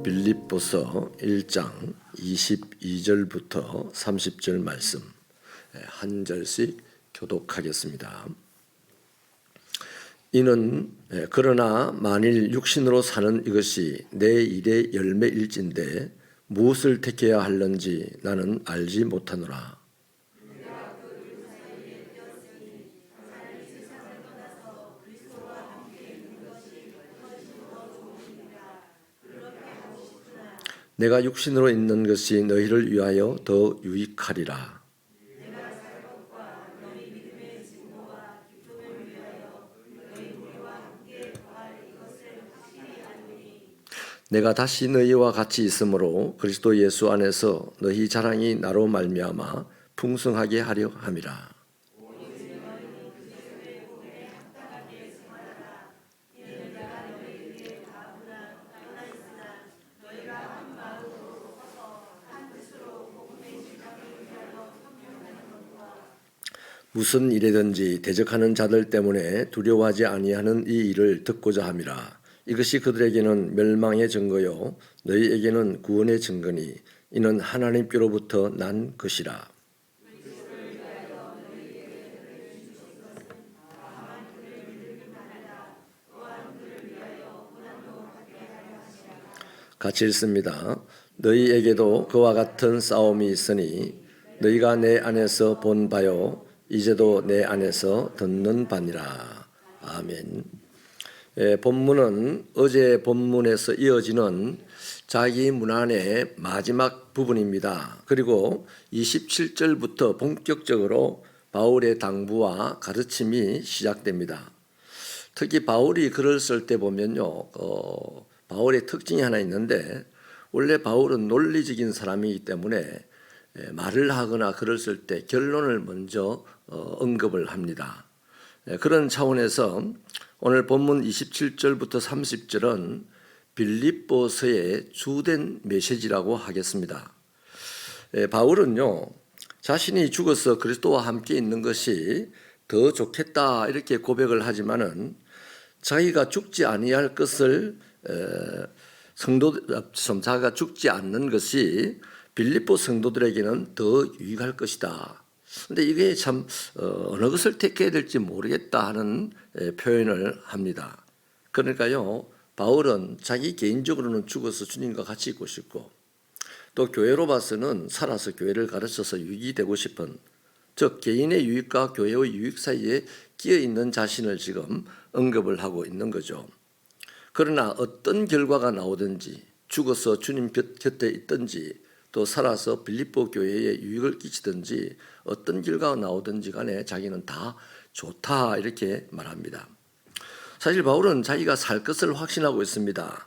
빌립보서 1장 22절부터 30절 말씀 한 절씩 교독하겠습니다. 이는 그러나 만일 육신으로 사는 이것이 내 일의 열매일진데 무엇을 택해야 할는지 나는 알지 못하노라. 내가 육신으로 있는 것이 너희를 위하여 더 유익하리라. 내가 다시 너희와 같이 있으므로 그리스도 예수 안에서 너희 자랑이 나로 말미암아 풍성하게 하려 함이라. 무슨 일이든지 대적하는 자들 때문에 두려워하지 아니하는 이 일을 듣고자 함이라. 이것이 그들에게는 멸망의 증거요 너희에게는 구원의 증거니 이는 하나님께로부터 난 것이라. 같이 읽습니다. 너희에게도 그와 같은 싸움이 있으니 너희가 내 안에서 본 바요 이제도 내 안에서 듣는 바니라. 아멘. 본문은 어제 본문에서 이어지는 자기 문안의 마지막 부분입니다. 그리고 27절부터 본격적으로 바울의 당부와 가르침이 시작됩니다. 특히 바울이 글을 쓸 때 보면요, 바울의 특징이 하나 있는데 원래 바울은 논리적인 사람이기 때문에 말을 하거나 글을 쓸 때 결론을 먼저 언급을 합니다. 그런 차원에서 오늘 본문 27절부터 30절은 빌립보서의 주된 메시지라고 하겠습니다. 바울은요, 자신이 죽어서 그리스도와 함께 있는 것이 더 좋겠다 이렇게 고백을 하지만은 자기가 죽지 아니할 것을 자기가 죽지 않는 것이 빌립보 성도들에게는 더 유익할 것이다. 그런데 이게 참 어느 것을 택해야 될지 모르겠다 하는 표현을 합니다. 그러니까요, 바울은 자기 개인적으로는 죽어서 주님과 같이 있고 싶고 또 교회로 봐서는 살아서 교회를 가르쳐서 유익이 되고 싶은, 즉 개인의 유익과 교회의 유익 사이에 끼어 있는 자신을 지금 언급을 하고 있는 거죠. 그러나 어떤 결과가 나오든지 죽어서 주님 곁에 있든지 또 살아서 빌립보 교회에 유익을 끼치든지 어떤 결과가 나오든지 간에 자기는 다 좋다 이렇게 말합니다. 사실 바울은 자기가 살 것을 확신하고 있습니다.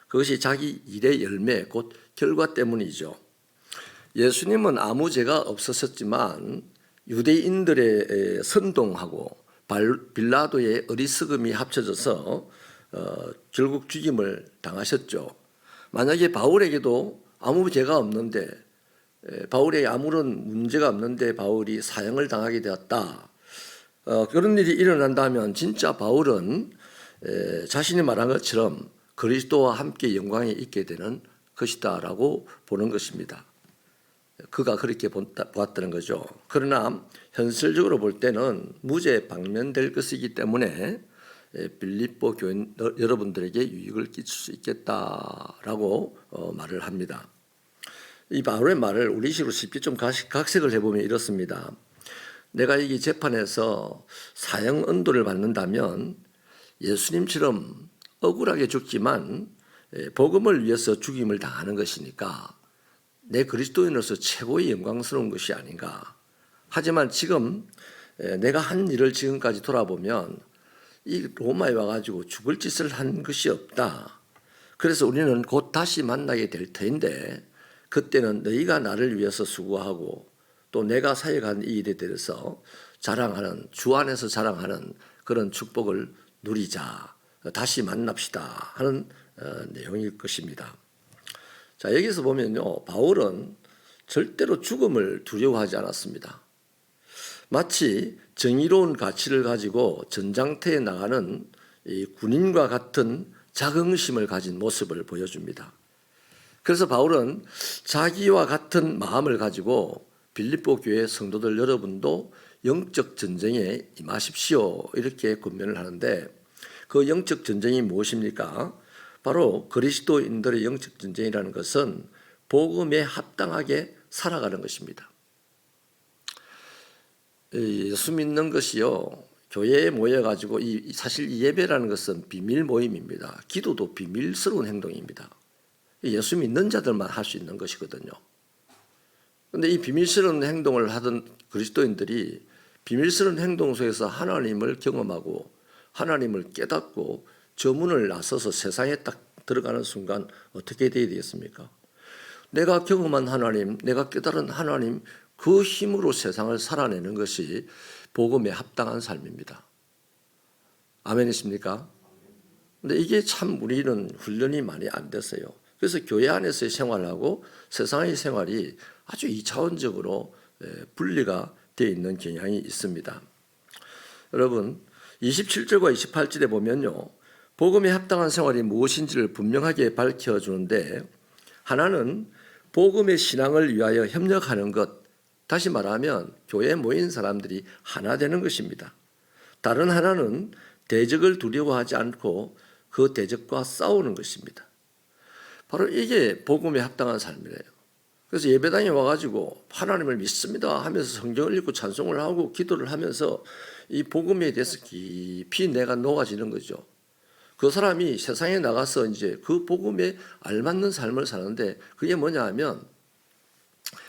그것이 자기 일의 열매 곧 결과 때문이죠. 예수님은 아무 죄가 없으셨지만 유대인들의 선동하고 빌라도의 어리석음이 합쳐져서 결국 죽임을 당하셨죠. 만약에 바울에게도 아무 죄가 없는데 바울에게 아무런 문제가 없는데 바울이 사형을 당하게 되었다. 그런 일이 일어난다면 진짜 바울은 자신이 말한 것처럼 그리스도와 함께 영광에 있게 되는 것이다라고 보는 것입니다. 그가 그렇게 보았다는 거죠. 그러나 현실적으로 볼 때는 무죄 방면될 것이기 때문에 빌립보 교인 여러분들에게 유익을 끼칠 수 있겠다라고 말을 합니다. 이 바울의 말을 우리식으로 쉽게 좀 각색을 해보면 이렇습니다. 내가 이 재판에서 사형 언도를 받는다면 예수님처럼 억울하게 죽지만 복음을 위해서 죽임을 당하는 것이니까 내 그리스도인으로서 최고의 영광스러운 것이 아닌가. 하지만 지금 내가 한 일을 지금까지 돌아보면 이 로마에 와가지고 죽을 짓을 한 것이 없다. 그래서 우리는 곧 다시 만나게 될 터인데 그때는 너희가 나를 위해서 수고하고 또 내가 사역한 이 일에 대해서 자랑하는, 주 안에서 자랑하는 그런 축복을 누리자. 다시 만납시다 하는 내용일 것입니다. 자, 여기서 보면요, 바울은 절대로 죽음을 두려워하지 않았습니다. 마치 정의로운 가치를 가지고 전장터에 나가는 이 군인과 같은 자긍심을 가진 모습을 보여줍니다. 그래서 바울은 자기와 같은 마음을 가지고 빌립보 교회 성도들 여러분도 영적 전쟁에 임하십시오 이렇게 권면을 하는데, 그 영적 전쟁이 무엇입니까? 바로 그리스도인들의 영적 전쟁이라는 것은 복음에 합당하게 살아가는 것입니다. 예수 믿는 것이요, 교회에 모여가지고 사실 이 예배라는 것은 비밀 모임입니다. 기도도 비밀스러운 행동입니다. 예수 믿는 자들만 할 수 있는 것이거든요. 그런데 이 비밀스러운 행동을 하던 그리스도인들이 비밀스러운 행동 속에서 하나님을 경험하고 하나님을 깨닫고 저 문을 나서서 세상에 딱 들어가는 순간 어떻게 되어야 되겠습니까? 내가 경험한 하나님, 내가 깨달은 하나님, 그 힘으로 세상을 살아내는 것이 복음에 합당한 삶입니다. 아멘이십니까? 근데 이게 참 우리는 훈련이 많이 안 됐어요. 그래서 교회 안에서의 생활하고 세상의 생활이 아주 2차원적으로 분리가 되어 있는 경향이 있습니다. 여러분, 27절과 28절에 보면요, 복음에 합당한 생활이 무엇인지를 분명하게 밝혀주는데, 하나는 복음의 신앙을 위하여 협력하는 것, 다시 말하면 교회에 모인 사람들이 하나 되는 것입니다. 다른 하나는 대적을 두려워하지 않고 그 대적과 싸우는 것입니다. 바로 이게 복음에 합당한 삶이래요. 그래서 예배당에 와가지고 하나님을 믿습니다 하면서 성경을 읽고 찬송을 하고 기도를 하면서 이 복음에 대해서 깊이 내가 녹아지는 거죠. 그 사람이 세상에 나가서 이제 그 복음에 알맞는 삶을 사는데, 그게 뭐냐 하면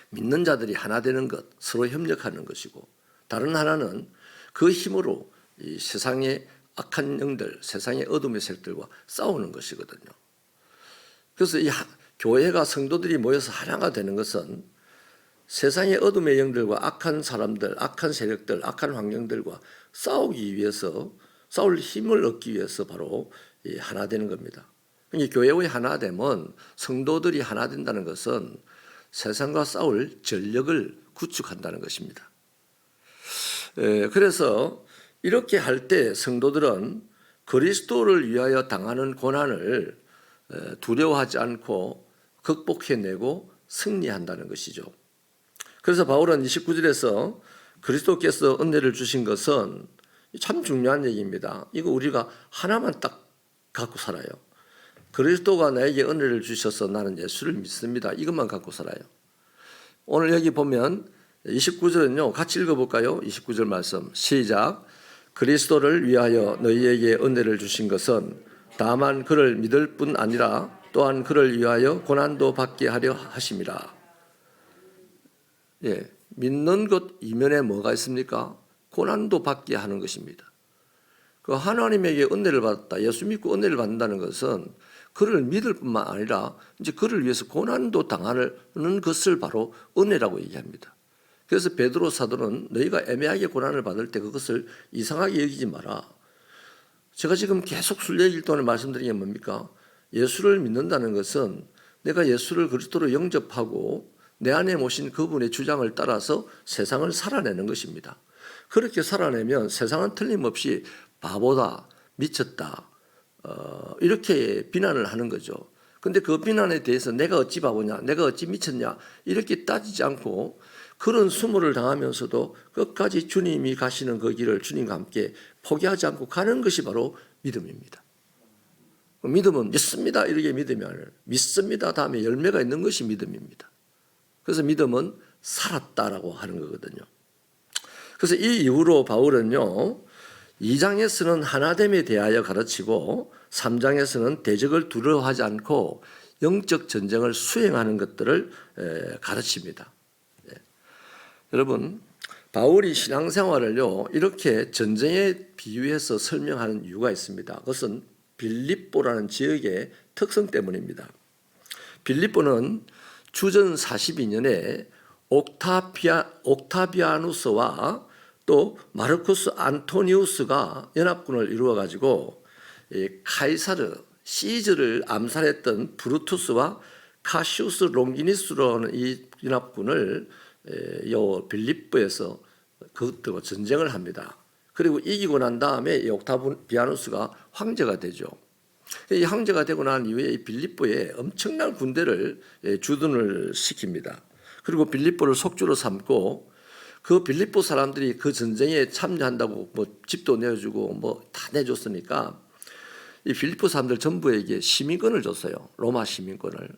믿는 자들이 하나 되는 것, 서로 협력하는 것이고, 다른 하나는 그 힘으로 이 세상의 악한 영들, 세상의 어둠의 색들과 싸우는 것이거든요. 그래서 이 교회가 성도들이 모여서 하나가 되는 것은 세상의 어둠의 영들과 악한 사람들, 악한 세력들, 악한 환경들과 싸우기 위해서, 싸울 힘을 얻기 위해서 바로 하나 되는 겁니다. 그러니까 교회의 하나 되면, 성도들이 하나 된다는 것은 세상과 싸울 전력을 구축한다는 것입니다. 그래서 이렇게 할 때 성도들은 그리스도를 위하여 당하는 고난을 두려워하지 않고 극복해내고 승리한다는 것이죠. 그래서 바울은 29절에서 그리스도께서 은혜를 주신 것은 참 중요한 얘기입니다. 이거 우리가 하나만 딱 갖고 살아요. 그리스도가 나에게 은혜를 주셔서 나는 예수를 믿습니다. 이것만 갖고 살아요. 오늘 여기 보면 29절은요, 같이 읽어볼까요? 29절 말씀 시작. 그리스도를 위하여 너희에게 은혜를 주신 것은 다만 그를 믿을 뿐 아니라 또한 그를 위하여 고난도 받게 하려 하심이라. 예, 믿는 것 이면에 뭐가 있습니까? 고난도 받게 하는 것입니다. 그 하나님에게 은혜를 받았다, 예수 믿고 은혜를 받는다는 것은 그를 믿을 뿐만 아니라 이제 그를 위해서 고난도 당하는 것을 바로 은혜라고 얘기합니다. 그래서 베드로 사도는 너희가 애매하게 고난을 받을 때 그것을 이상하게 여기지 마라. 제가 지금 계속 순례일 동안에 말씀드린 게 뭡니까? 예수를 믿는다는 것은 내가 예수를 그리스도로 영접하고 내 안에 모신 그분의 주장을 따라서 세상을 살아내는 것입니다. 그렇게 살아내면 세상은 틀림없이 바보다, 미쳤다, 이렇게 비난을 하는 거죠. 그런데 그 비난에 대해서 내가 어찌 바보냐, 내가 어찌 미쳤냐 이렇게 따지지 않고 그런 수모를 당하면서도 끝까지 주님이 가시는 그 길을 주님과 함께 포기하지 않고 가는 것이 바로 믿음입니다. 믿음은 믿습니다 이렇게 믿으면 믿습니다 다음에 열매가 있는 것이 믿음입니다. 그래서 믿음은 살았다라고 하는 거거든요. 그래서 이 이후로 바울은요, 2장에서는 하나됨에 대하여 가르치고 3장에서는 대적을 두려워하지 않고 영적 전쟁을 수행하는 것들을 가르칩니다. 여러분, 바울이 신앙생활을요 이렇게 전쟁에 비유해서 설명하는 이유가 있습니다. 그것은 빌립보라는 지역의 특성 때문입니다. 빌립보는 주전 42년에 옥타비아누스와 또 마르쿠스 안토니우스가 연합군을 이루어가지고 카이사르 시즈를 암살했던 브루투스와 카시우스 롱기니스라는 이 연합군을 빌립보에서 그것들과 전쟁을 합니다. 그리고 이기고 난 다음에 이 옥타비아누스가 황제가 되죠. 이 황제가 되고 난 이후에 이 빌립보에 엄청난 군대를 주둔을 시킵니다. 그리고 빌립보를 속주로 삼고 그 빌립보 사람들이 그 전쟁에 참여한다고 뭐 집도 내어주고 뭐 다 내줬으니까 이 빌립보 사람들 전부에게 시민권을 줬어요. 로마 시민권을.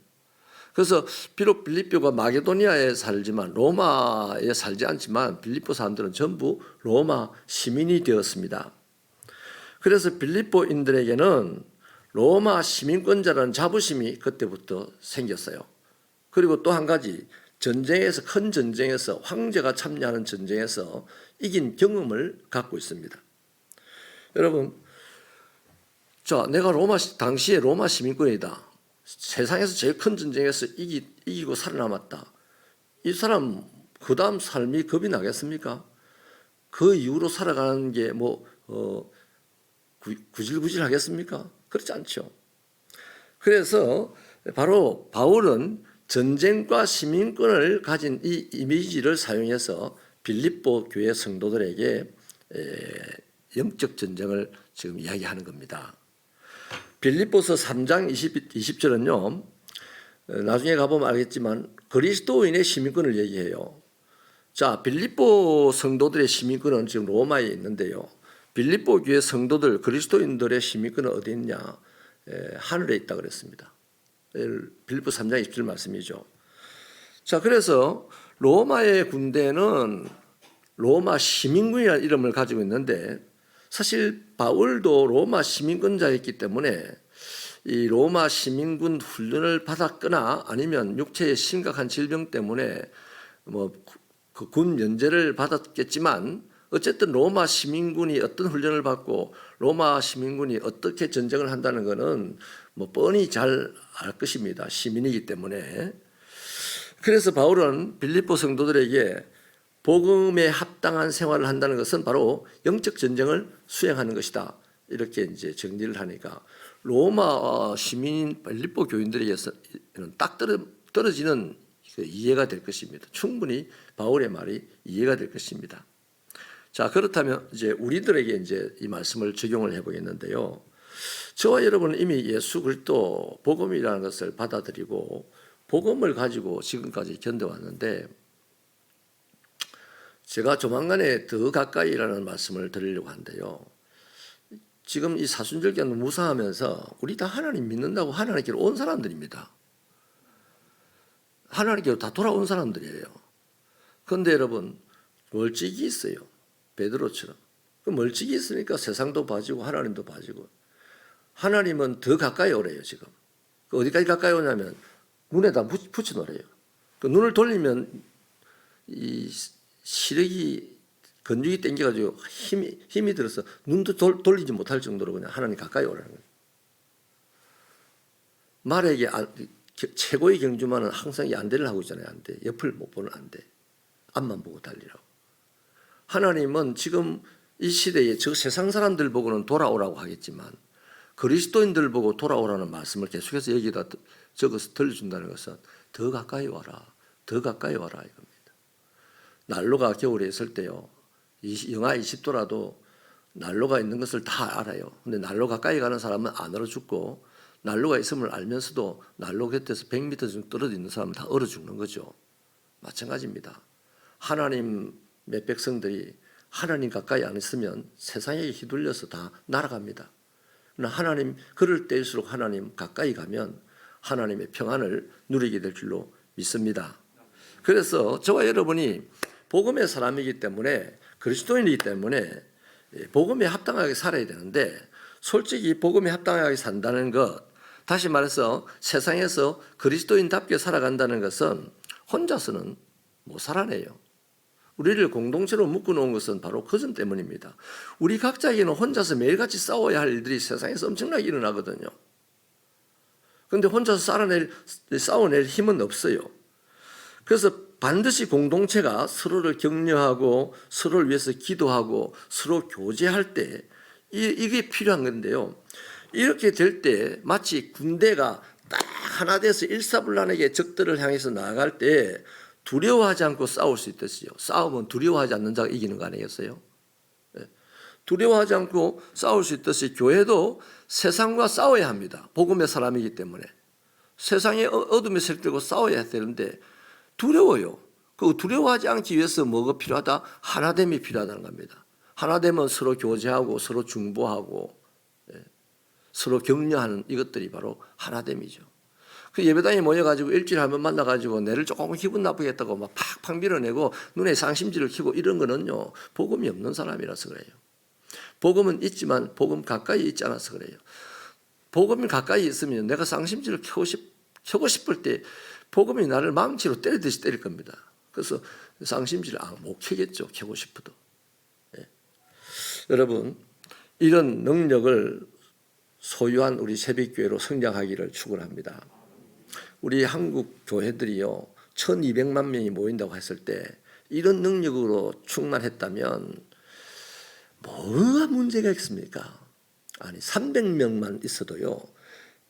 그래서 비록 빌립보가 마게도니아에 살지만 로마에 살지 않지만 빌립보 사람들은 전부 로마 시민이 되었습니다. 그래서 빌립보인들에게는 로마 시민권자라는 자부심이 그때부터 생겼어요. 그리고 또 한 가지, 전쟁에서, 큰 전쟁에서, 황제가 참여하는 전쟁에서 이긴 경험을 갖고 있습니다. 여러분, 자, 내가 당시에 로마 시민권이다. 세상에서 제일 큰 전쟁에서 이기고 살아남았다. 이 사람 그 다음 삶이 겁이 나겠습니까? 그 이후로 살아가는 게 구질구질 하겠습니까? 그렇지 않죠. 그래서 바로 바울은 전쟁과 시민권을 가진 이 이미지를 사용해서 빌립보 교회 성도들에게 영적 전쟁을 지금 이야기하는 겁니다. 빌립보서 3장 20절은요. 나중에 가보면 알겠지만 그리스도인의 시민권을 얘기해요. 자, 빌립보 성도들의 시민권은 지금 로마에 있는데요. 빌립보 교회 성도들, 그리스도인들의 시민권은 어디 있냐? 하늘에 있다 그랬습니다. 빌립보 3장 20절 말씀이죠. 자, 그래서 로마의 군대는 로마 시민군이라는 이름을 가지고 있는데 사실 바울도 로마 시민권자였기 때문에 이 로마 시민군 훈련을 받았거나 아니면 육체의 심각한 질병 때문에 그 군 면제를 받았겠지만 어쨌든 로마 시민군이 어떤 훈련을 받고 로마 시민군이 어떻게 전쟁을 한다는 것은 뻔히 잘 알 것입니다. 시민이기 때문에. 그래서 바울은 빌립보 성도들에게 복음에 합당한 생활을 한다는 것은 바로 영적 전쟁을 수행하는 것이다. 이렇게 이제 정리를 하니까 로마 시민 빌립보 교인들에게서는 딱 떨어지는 이해가 될 것입니다. 충분히 바울의 말이 이해가 될 것입니다. 자, 그렇다면 이제 우리들에게 이제 이 말씀을 적용을 해보겠는데요. 저와 여러분은 이미 예수 그리스도 복음이라는 것을 받아들이고 복음을 가지고 지금까지 견뎌왔는데 제가 조만간에 더 가까이라는 말씀을 드리려고 하는데요. 지금 이 사순절기는 무사하면서 우리 다 하나님 믿는다고 하나님께로 온 사람들입니다. 하나님께로 다 돌아온 사람들이에요. 그런데 여러분 멀찍이 있어요. 베드로처럼. 그 멀찍이 있으니까 세상도 봐지고 하나님도 봐지고. 하나님은 더 가까이 오래요 지금. 어디까지 가까이 오냐면 눈에다 붙여놓으래요. 그 눈을 돌리면 이 시력이 근육이 땡겨가지고 힘이 들어서 눈도 돌리지 못할 정도로 그냥 하나님 가까이 오라는 거예요. 말에게 최고의 경주만은 항상 안대를 하고 있잖아요. 안대. 옆을 못 보는 안대. 앞만 보고 달리라고. 하나님은 지금 이 시대에 저 세상 사람들 보고는 돌아오라고 하겠지만 그리스도인들 보고 돌아오라는 말씀을 계속해서 여기다 적어서 들려준다는 것은 더 가까이 와라. 더 가까이 와라 이겁니다. 난로가 겨울에 있을 때요. 영하 20도라도 난로가 있는 것을 다 알아요. 근데 난로 가까이 가는 사람은 안 얼어 죽고 난로가 있음을 알면서도 난로 곁에서 100m 정도 떨어져 있는 사람은 다 얼어 죽는 거죠. 마찬가지입니다. 하나님의 백성들이 하나님 가까이 안 있으면 세상에 휘둘려서 다 날아갑니다. 그러나 하나님 그럴 때일수록 하나님 가까이 가면 하나님의 평안을 누리게 될 줄로 믿습니다. 그래서 저와 여러분이 복음의 사람이기 때문에 그리스도인이기 때문에 복음에 합당하게 살아야 되는데 솔직히 복음에 합당하게 산다는 것, 다시 말해서 세상에서 그리스도인답게 살아간다는 것은 혼자서는 못 살아내요. 우리를 공동체로 묶어놓은 것은 바로 그 점 때문입니다. 우리 각자에게는 혼자서 매일같이 싸워야 할 일들이 세상에서 엄청나게 일어나거든요. 그런데 혼자서 싸워낼 힘은 없어요. 그래서 반드시 공동체가 서로를 격려하고 서로를 위해서 기도하고 서로 교제할 때 이게 필요한 건데요. 이렇게 될 때 마치 군대가 딱 하나 돼서 일사불란하게 적들을 향해서 나아갈 때 두려워하지 않고 싸울 수 있듯이요. 싸움은 두려워하지 않는 자가 이기는 거 아니겠어요? 두려워하지 않고 싸울 수 있듯이 교회도 세상과 싸워야 합니다. 복음의 사람이기 때문에. 세상에 어둠에 설들고 싸워야 되는데 두려워요. 그 두려워하지 않기 위해서 뭐가 필요하다? 하나됨이 필요하다는 겁니다. 하나됨은 서로 교제하고 서로 중보하고 서로 격려하는 이것들이 바로 하나됨이죠. 그 예배당에 모여가지고 일주일에 한 번 만나가지고 내를 조금 기분 나쁘게 했다고 막 팍팍 밀어내고 눈에 상심지를 키고 이런 거는요, 복음이 없는 사람이라서 그래요. 복음은 있지만 복음 가까이 있지 않아서 그래요. 복음이 가까이 있으면 내가 상심지를 켜고 싶을 때 복음이 나를 망치로 때리듯이 때릴 겁니다. 그래서 상심지를 못 켜겠죠. 켜고 싶어도. 여러분, 이런 능력을 소유한 우리 새벽교회로 성장하기를 축원합니다. 우리 한국 교회들이요 1200만 명이 모인다고 했을 때 이런 능력으로 충만했다면 뭐가 문제가 있습니까? 아니 300명만 있어도요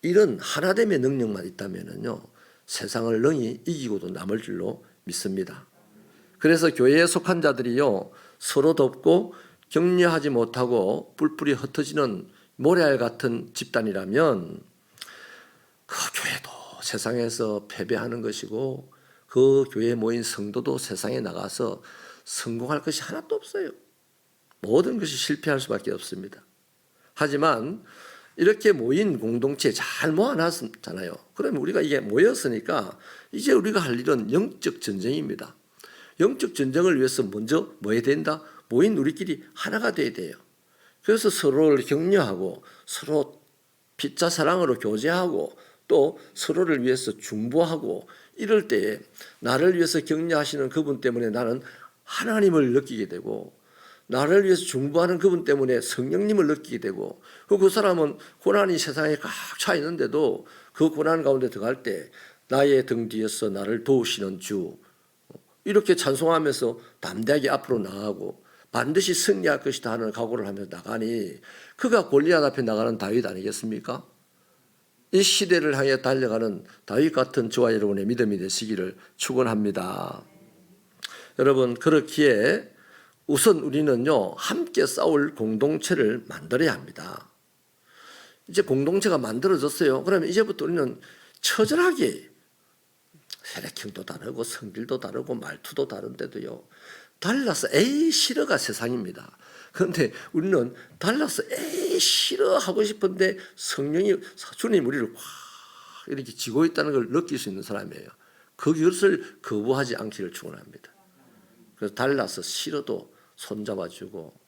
이런 하나됨의 능력만 있다면요 세상을 능히 이기고도 남을 줄로 믿습니다. 그래서 교회에 속한 자들이요 서로 돕고 격려하지 못하고 뿔뿔이 흩어지는 모래알 같은 집단이라면 그 교회도 세상에서 패배하는 것이고 그 교회에 모인 성도도 세상에 나가서 성공할 것이 하나도 없어요. 모든 것이 실패할 수밖에 없습니다. 하지만 이렇게 모인 공동체 잘 모아놨잖아요. 그러면 우리가 이게 모였으니까 이제 우리가 할 일은 영적 전쟁입니다. 영적 전쟁을 위해서 먼저 뭐 해야 된다? 모인 우리끼리 하나가 돼야 돼요. 그래서 서로를 격려하고 서로 피자 사랑으로 교제하고 또 서로를 위해서 중보하고 이럴 때에 나를 위해서 격려하시는 그분 때문에 나는 하나님을 느끼게 되고 나를 위해서 중보하는 그분 때문에 성령님을 느끼게 되고 그 사람은 고난이 세상에 꽉 차 있는데도 그 고난 가운데 들어갈 때 나의 등 뒤에서 나를 도우시는 주 이렇게 찬송하면서 담대하게 앞으로 나가고 반드시 승리할 것이다 하는 각오를 하면서 나가니 그가 골리앗 앞에 나가는 다윗 아니겠습니까? 이 시대를 향해 달려가는 다윗 같은 저와 여러분의 믿음이 되시기를 축원합니다. 여러분 그렇기에 우선 우리는요 함께 싸울 공동체를 만들어야 합니다. 이제 공동체가 만들어졌어요. 그러면 이제부터 우리는 처절하게 혈액형도 다르고 성질도 다르고 말투도 다른데도요 달라서 에이 싫어가 세상입니다. 그런데 우리는 달라서 에이 싫어 하고 싶은데 성령이 주님 우리를 확 이렇게 지고 있다는 걸 느낄 수 있는 사람이에요. 그것을 거부하지 않기를 축원합니다. 그래서 달라서 싫어도 손잡아주고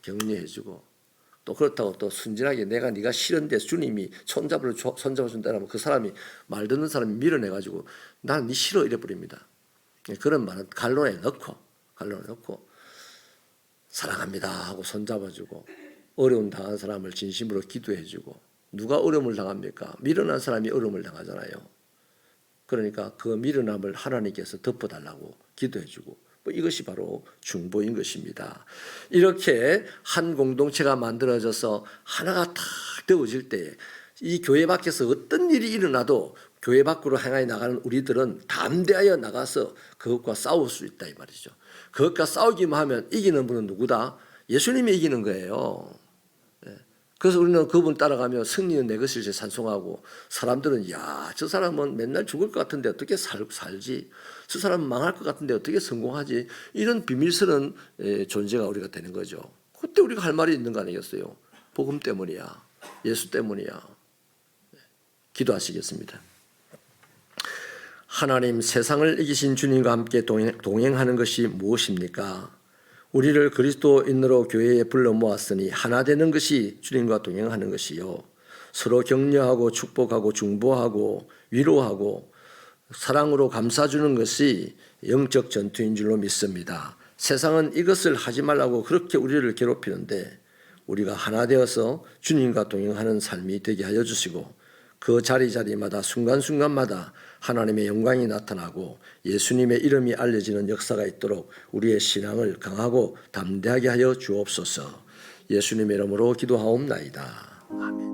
격려해주고 또 그렇다고 또 순진하게 내가 네가 싫은데 주님이 손잡아준다면 그 사람이 말 듣는 사람이 밀어내가지고 나는 네 싫어 이래버립니다. 그런 말은 갈론에 넣고 사랑합니다 하고 손잡아주고 어려움 당한 사람을 진심으로 기도해주고 누가 어려움을 당합니까? 밀어난 사람이 어려움을 당하잖아요. 그러니까 그 밀어남을 하나님께서 덮어달라고 기도해주고 이것이 바로 중보인 것입니다. 이렇게 한 공동체가 만들어져서 하나가 탁 되어질 때 이 교회 밖에서 어떤 일이 일어나도 교회 밖으로 향해 나가는 우리들은 담대하여 나가서 그것과 싸울 수 있다 이 말이죠. 그것과 싸우기만 하면 이기는 분은 누구다? 예수님이 이기는 거예요. 그래서 우리는 그분 따라가며 승리는 내 것을 찬송하고 사람들은 야, 저 사람은 맨날 죽을 것 같은데 어떻게 살지? 저 사람은 망할 것 같은데 어떻게 성공하지? 이런 비밀스러운 존재가 우리가 되는 거죠. 그때 우리가 할 말이 있는 거 아니겠어요? 복음 때문이야. 예수 때문이야. 기도하시겠습니다. 하나님 세상을 이기신 주님과 함께 동행하는 것이 무엇입니까? 우리를 그리스도인으로 교회에 불러 모았으니 하나 되는 것이 주님과 동행하는 것이요. 서로 격려하고 축복하고 중보하고 위로하고 사랑으로 감싸주는 것이 영적 전투인 줄로 믿습니다. 세상은 이것을 하지 말라고 그렇게 우리를 괴롭히는데 우리가 하나 되어서 주님과 동행하는 삶이 되게 하여 주시고 그 자리자리마다 순간순간마다 하나님의 영광이 나타나고 예수님의 이름이 알려지는 역사가 있도록 우리의 신앙을 강하고 담대하게 하여 주옵소서. 예수님의 이름으로 기도하옵나이다. 아멘.